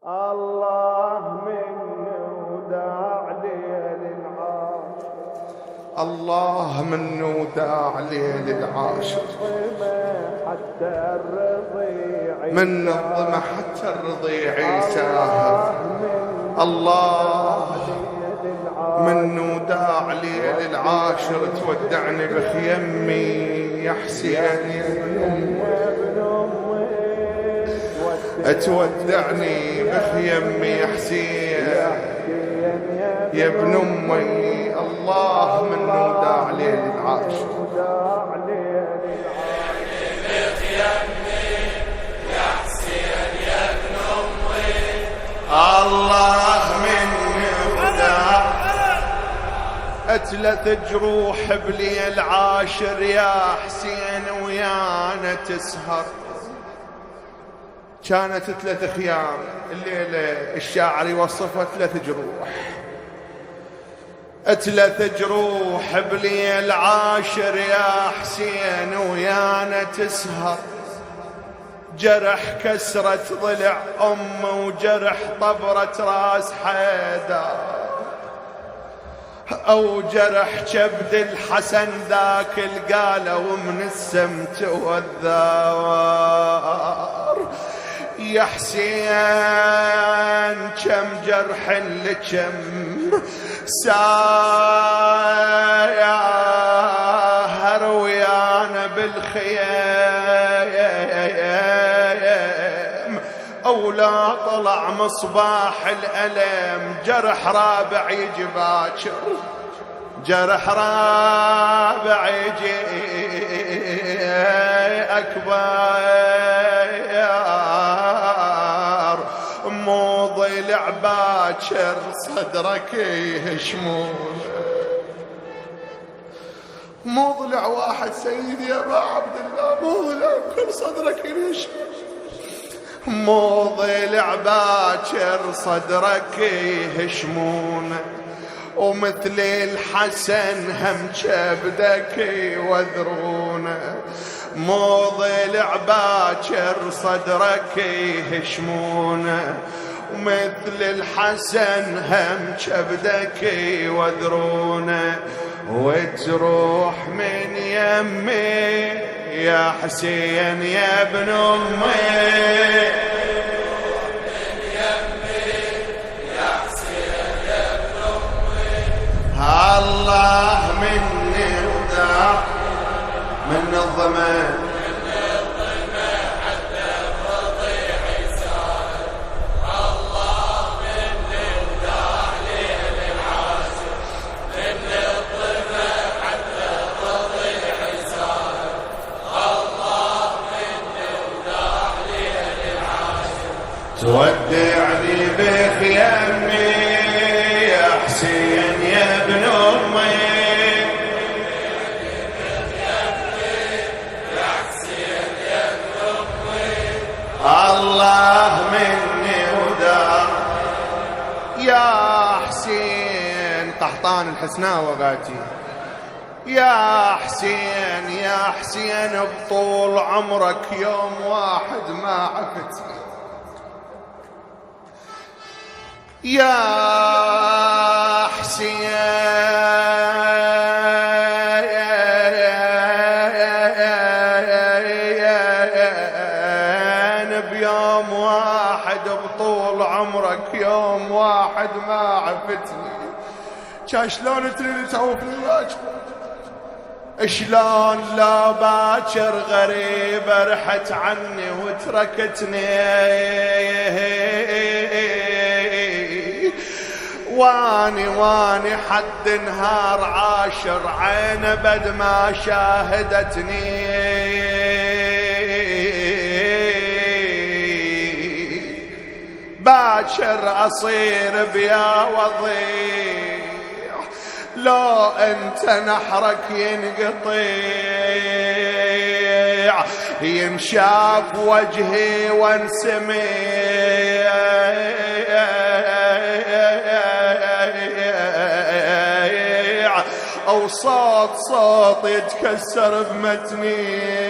الله مني وداع ليل العاشر، الله منه وداع ليل العاشر، حتى الرضيع من الظما حتى الرضيع يساهر. الله منه وداع ليل العاشر، تودعني بخيمي يا حسين يا ابن أمي، تودعني بخيمي يا حسين يا ابن أمي. الله منه وداع ليل العاشر، الله مني وداع. ثلاث جروح بلي العاشر يا حسين ويانا تسهر. كانت 3 خيام الليلة الشاعر يوصفها 3 جروح. 3 جروح بلي العاشر يا حسين ويانا تسهر. جرح كسرة ضلع وجرح طبرة راس حيدر، أو جرح كبد الحسن ذاك القالة ومن السمت والذوار. يا حسين كم جرح لكم ساير ويانا بالخيام، أو لا طلع مصباح الألم. جرح رابع يجي باكر، جرح رابع يجي أكبر. مو ضلع باكر صدرك يهشمون، مو ضلع واحد سيدي يا ابا عبد الله، مو ضلع كل صدرك يهشمون. مو ضلع باكر صدرك يهشمون، ومثل الحسن هم كبدك يوذرون. مو ضلع باكر صدرك يهشمون، ومثل الحسن هم كبدك يوذرون. وتروح من يمي يا حسين يا ابن أمي، الله مني وداع من الظما حتى الرضيع يسار. الله مني وداع ليل العاشر، من الظما حتى الرضيع يسار. الله مني وداع ليل العاشر، تودعني بخيامي يا حسين يا ابن أمي. الله مني وداع يا حسين. قحطان الحسناوي غاتي. يا حسين يا حسين بطول عمرك يوم واحد ما عفت. يا حسين بيوم واحد بطول عمرك يوم واحد ما عفتني. شلون تريد تعوفني باكر؟ شلون لا باكر غريبة رحت عني وتركتني. واني حد نهار عاشر عين بد ما شاهدتني. باكر أصير بيا وضيع، لو أنت نحرك ينقطيع. ينشاف وجهي وانسمع، أو صوت يتكسر بمتني.